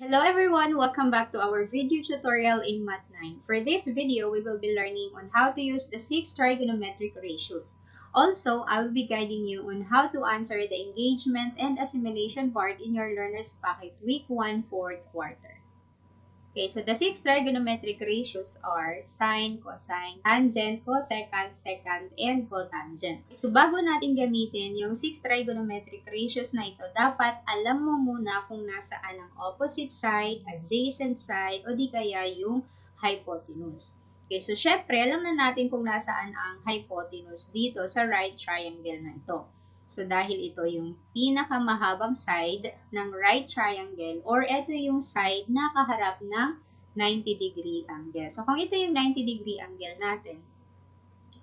Hello everyone! Welcome back to our video tutorial in Math 9. For this video, we will be learning on how to use the 6 trigonometric ratios. Also, I will be guiding you on how to answer the engagement and assimilation part in your Learner's Packet Week 1 4th quarter. Okay, so the 6 trigonometric ratios are sine, cosine, tangent, cosecant, secant, and cotangent. So bago natin gamitin yung 6 trigonometric ratios na ito, dapat alam mo muna kung nasaan ang opposite side, adjacent side, o di kaya yung hypotenuse. Okay, so syempre, alam na natin kung nasaan ang hypotenuse dito sa right triangle na ito. So, dahil ito yung pinakamahabang side ng right triangle or ito yung side na kaharap ng 90-degree angle. So, kung ito yung 90-degree angle natin,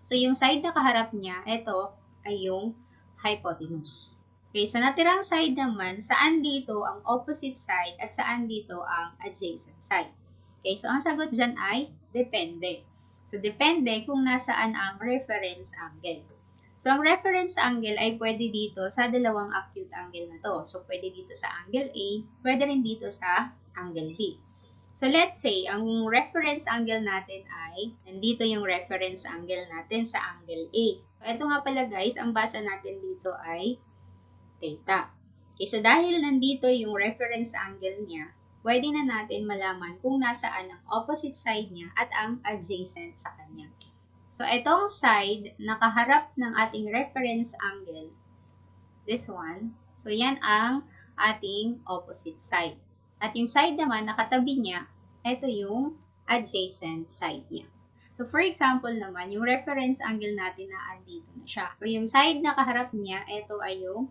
so yung side na kaharap niya, ito ay yung hypotenuse. Okay, sa natirang side naman, saan dito ang opposite side at saan dito ang adjacent side? Okay, so ang sagot dyan ay depende. So, depende kung nasaan ang reference angle. So, ang reference angle ay pwede dito sa dalawang acute angle na to. So, pwede dito sa angle A, pwede rin dito sa angle B. So, let's say, ang reference angle natin ay, nandito yung reference angle natin sa angle A. So, ito nga pala guys, ang basa natin dito ay theta. Okay, so dahil nandito yung reference angle niya, pwede na natin malaman kung nasaan ang opposite side niya at ang adjacent sa kanya. So, itong side, nakaharap ng ating reference angle, this one, so yan ang ating opposite side. At yung side naman, nakatabi niya, ito yung adjacent side niya. So, for example naman, yung reference angle natin na andito na siya. So, yung side na kaharap niya, ito ay yung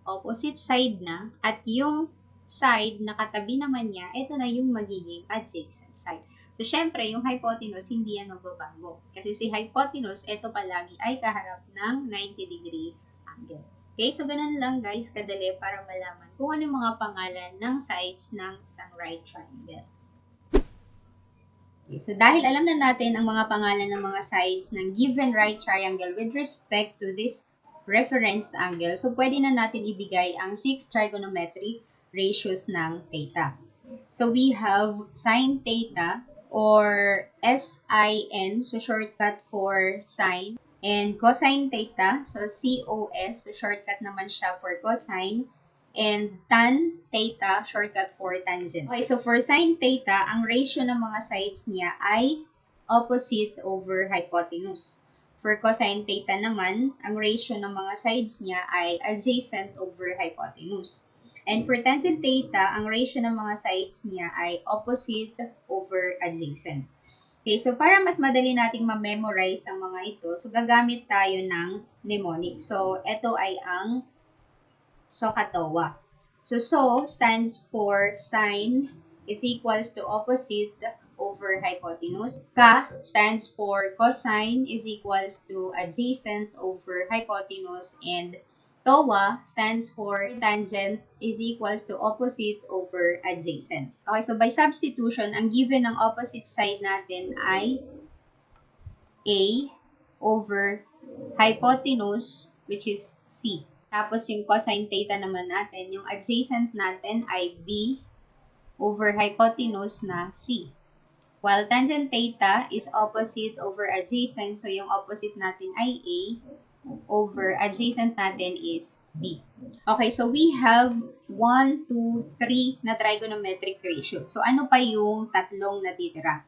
opposite side na, at yung side na katabi naman niya, ito na yung magiging adjacent side. So, syempre, yung hypotenuse, hindi yan magbabago. Kasi si hypotenuse, ito palagi ay kaharap ng 90-degree angle. Okay, so ganun lang guys, kadali para malaman kung ano yung mga pangalan ng sides ng isang right triangle. Okay, so dahil alam na natin ang mga pangalan ng mga sides ng given right triangle with respect to this reference angle, so pwede na natin ibigay ang 6 trigonometric ratios ng theta. So we have sine theta, or SIN, so shortcut for sine, and cosine theta, so COS, so shortcut naman siya for cosine, and tan theta, shortcut for tangent. Okay, so for sine theta, ang ratio ng mga sides niya ay opposite over hypotenuse. For cosine theta naman, ang ratio ng mga sides niya ay adjacent over hypotenuse. And for tangent theta, ang ratio ng mga sides niya ay opposite over adjacent. Okay, so para mas madali nating ma-memorize ang mga ito, so gagamit tayo ng mnemonic. So, ito ay ang Soh-Cah-Toa. So, Soh stands for sine is equals to opposite over hypotenuse. Ka stands for cosine is equals to adjacent over hypotenuse, and Toa stands for tangent is equals to opposite over adjacent. Okay, so by substitution, ang given ng opposite side natin ay A over hypotenuse, which is C. Tapos yung cosine theta naman natin, yung adjacent natin ay B over hypotenuse na C. While tangent theta is opposite over adjacent, so yung opposite natin ay A over adjacent natin is B. Okay, so we have 1, 2, 3 na trigonometric ratios. So, ano pa yung tatlong natitira?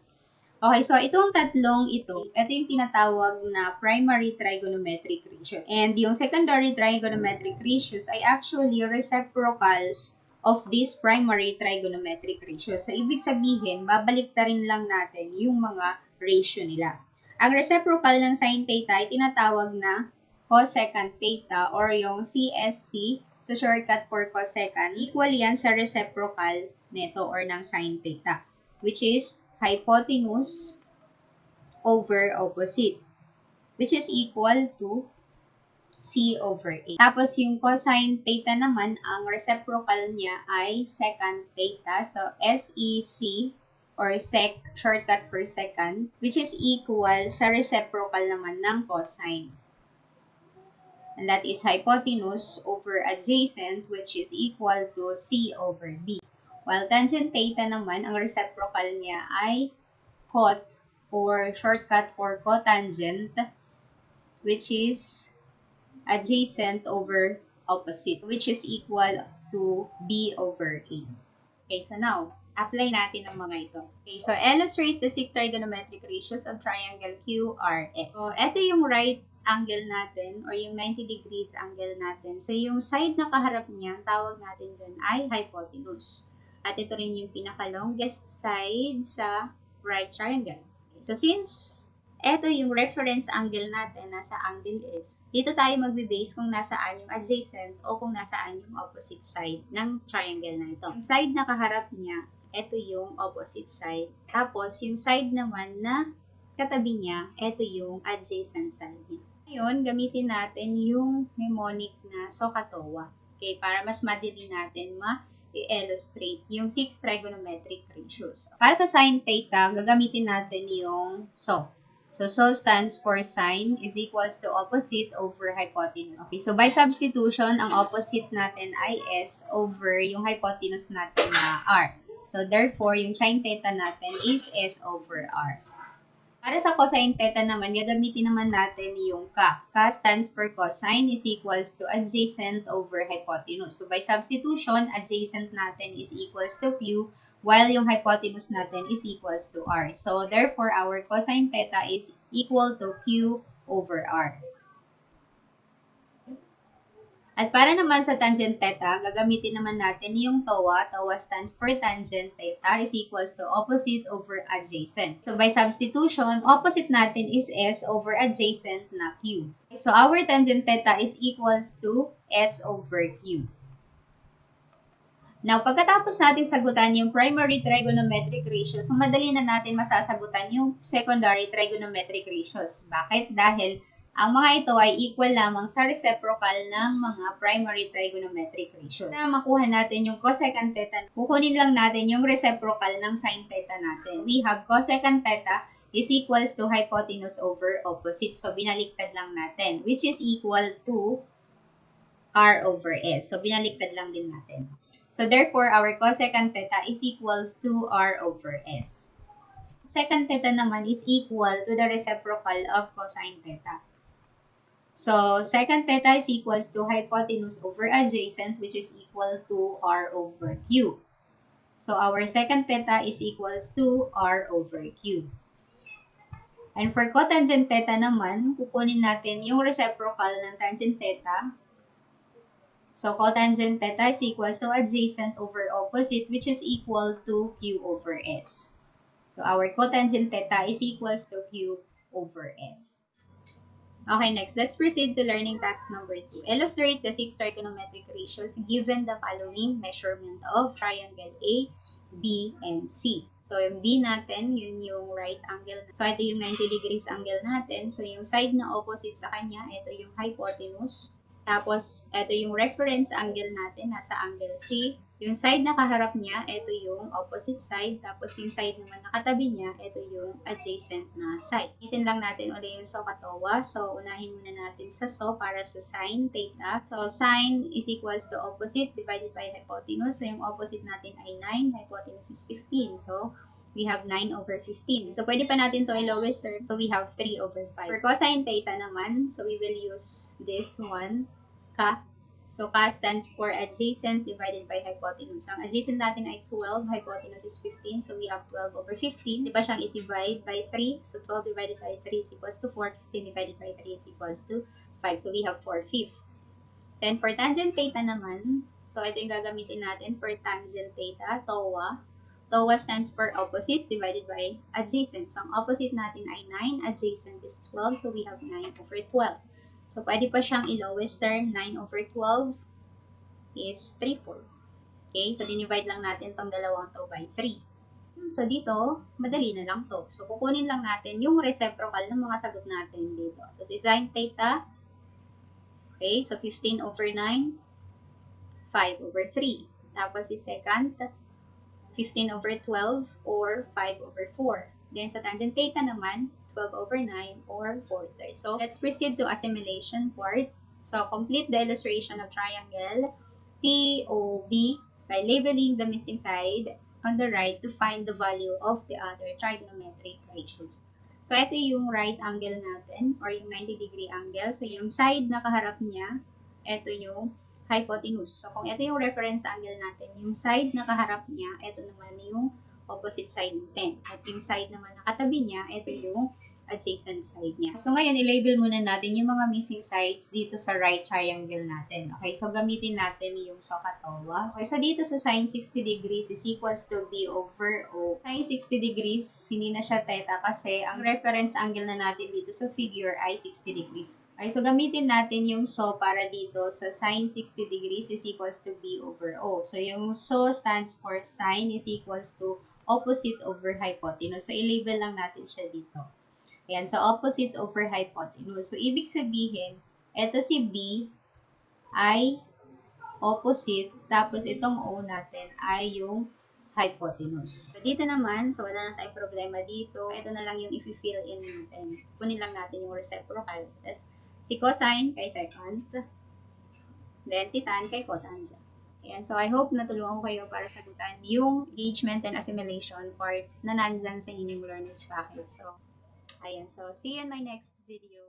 Okay, so itong tatlong ito yung tinatawag na primary trigonometric ratios. And yung secondary trigonometric ratios ay actually reciprocals of these primary trigonometric ratios. So, ibig sabihin, babaliktarin lang natin yung mga ratio nila. Ang reciprocal ng sin theta ay tinatawag na cosecant theta, or yung CSC, so shortcut for cosecant, equal yan sa reciprocal nito or ng sin theta, which is hypotenuse over opposite, which is equal to C over A. Tapos yung cosine theta naman, ang reciprocal niya ay secant theta, so SEC, or sec, shortcut for secant, which is equal sa reciprocal naman ng cosine. And that is hypotenuse over adjacent, which is equal to C over B. While tangent theta naman, ang reciprocal niya ay cot or shortcut for cotangent, which is adjacent over opposite, which is equal to b over a. Okay, so now, apply natin ang mga ito. Okay, so illustrate the six trigonometric ratios of triangle QRS. So, ito yung right angle natin or yung 90 degrees angle natin. So, yung side na kaharap niya, tawag natin dyan ay hypotenuse. At ito rin yung pinaka-longest side sa right triangle. Okay, so, since ito yung reference angle natin, nasa angle S. Dito tayo magbe-base kung nasaan yung adjacent o kung nasaan yung opposite side ng triangle na ito. Yung side na kaharap niya, ito yung opposite side. Tapos, yung side naman na katabi niya, ito yung adjacent side niya. Ngayon, gamitin natin yung mnemonic na Soh-Cah-Toa. Okay, para mas madali natin i-illustrate yung 6 trigonometric ratios. Para sa sine theta, gagamitin natin yung Soh. So, Soh stands for sine is equals to opposite over hypotenuse. Okay, so by substitution, ang opposite natin ay S over yung hypotenuse natin na R. So, therefore, yung sine theta natin is S over R. Para sa cosine theta naman, gagamitin naman natin yung Ka. Ka stands for cosine is equals to adjacent over hypotenuse. So, by substitution, adjacent natin is equals to Q, while yung hypotenuse natin is equals to R. So, therefore, our cosine theta is equal to Q over R. At para naman sa tangent theta, gagamitin naman natin yung TOA. TOA stands for tangent theta is equals to opposite over adjacent. So, by substitution, opposite natin is S over adjacent na Q. So, our tangent theta is equals to S over Q. Now, pagkatapos natin sagutan yung primary trigonometric ratios, so madali na natin masasagutan yung secondary trigonometric ratios. Bakit? Dahil ang mga ito ay equal lamang sa reciprocal ng mga primary trigonometric ratios. Para makuha natin yung cosecant theta, kukunin lang natin yung reciprocal ng sin theta natin. We have cosecant theta is equals to hypotenuse over opposite. So, binaliktad lang natin, which is equal to R over S. So, binaliktad lang din natin. So, therefore, our cosecant theta is equals to R over S. Secant theta naman is equal to the reciprocal of cosine theta. So, secant theta is equals to hypotenuse over adjacent, which is equal to R over Q. So, our secant theta is equals to R over Q. And for cotangent theta naman, kukunin natin yung reciprocal ng tangent theta. So, cotangent theta is equals to adjacent over opposite, which is equal to Q over S. So, our cotangent theta is equals to Q over S. Okay, next, let's proceed to learning task number 2. Illustrate the 6 trigonometric ratios given the following measurement of triangle A, B, and C. So, yung B natin, yun yung right angle. So, ito yung 90 degrees angle natin. So, yung side na opposite sa kanya, ito yung hypotenuse. Tapos, ito yung reference angle natin, nasa angle C. Yung side na kaharap niya, ito yung opposite side. Tapos, yung side naman na katabi niya, ito yung adjacent na side. Itin lang natin ulit yung Soh-Cah-Toa. So, unahin muna natin sa Soh para sa sine theta. So, sine is equals to opposite divided by hypotenuse. So, yung opposite natin ay 9. Hypotenuse is 15. So, we have 9 over 15. So, pwede pa natin to i-lowest term. So, we have 3 over 5. For cosine theta naman, so we will use this one. Ka. So, Ka stands for adjacent divided by hypotenuse. Ang adjacent natin ay 12, hypotenuse is 15. So, we have 12 over 15. Di ba siyang i-divide by 3? So, 12 divided by 3 is equals to 4. 15 divided by 3 is equals to 5. So, we have 4/5. Then, for tangent theta naman, so, ito yung gagamitin natin for tangent theta, TOA. TOA stands for opposite divided by adjacent. So, ang opposite natin ay 9, adjacent is 12. So, we have 9 over 12. So, pwede pa siyang i-lowest term. 9 over 12 is 3/4. Okay? So, dinivide lang natin tong dalawang to by 3. So, dito, madali na lang to. So, kukunin lang natin yung reciprocal ng mga sagot natin dito. So, si sin theta, okay? So, 15 over 9, 5 over 3. Tapos, si secant, 15 over 12 or 5 over 4. Then, sa tangent theta naman, 12 over 9 or 4/3. So, let's proceed to assimilation part. So, complete the illustration of triangle TOB by labeling the missing side on the right to find the value of the other trigonometric ratios. So, ito yung right angle natin or yung 90-degree angle. So, yung side na kaharap niya, ito yung hypotenuse. So, kung ito yung reference angle natin, yung side na kaharap niya, ito naman yung opposite side natin. At yung side naman na katabi niya, ito yung adjacent side niya. So, ngayon, i-label muna natin yung mga missing sides dito sa right triangle natin. Okay, so gamitin natin yung Soh-Cah-Toa. Okay, so dito sa sine 60 degrees is equals to B over O. Sine 60 degrees, hindi na siya theta kasi ang reference angle na natin dito sa figure ay 60 degrees. Okay, so gamitin natin yung SO para dito sa sine 60 degrees is equals to B over O. So, yung SO stands for sine is equals to opposite over hypotenuse. So, i-label lang natin siya dito. Ayan, so opposite over hypotenuse. So, ibig sabihin, eto si B ay opposite, tapos itong O natin ay yung hypotenuse. So, dito naman, so wala na tayong problema dito. Ito na lang yung i-fill in natin. Kunin lang natin yung reciprocal. Tapos, si cosine kay secant, then si tan kay cotangent. Ayan, so I hope natulungan ko kayo para sagutan yung engagement and assimilation part na nandyan sa inyong learner's packet. So, ayan. So, see you in my next video.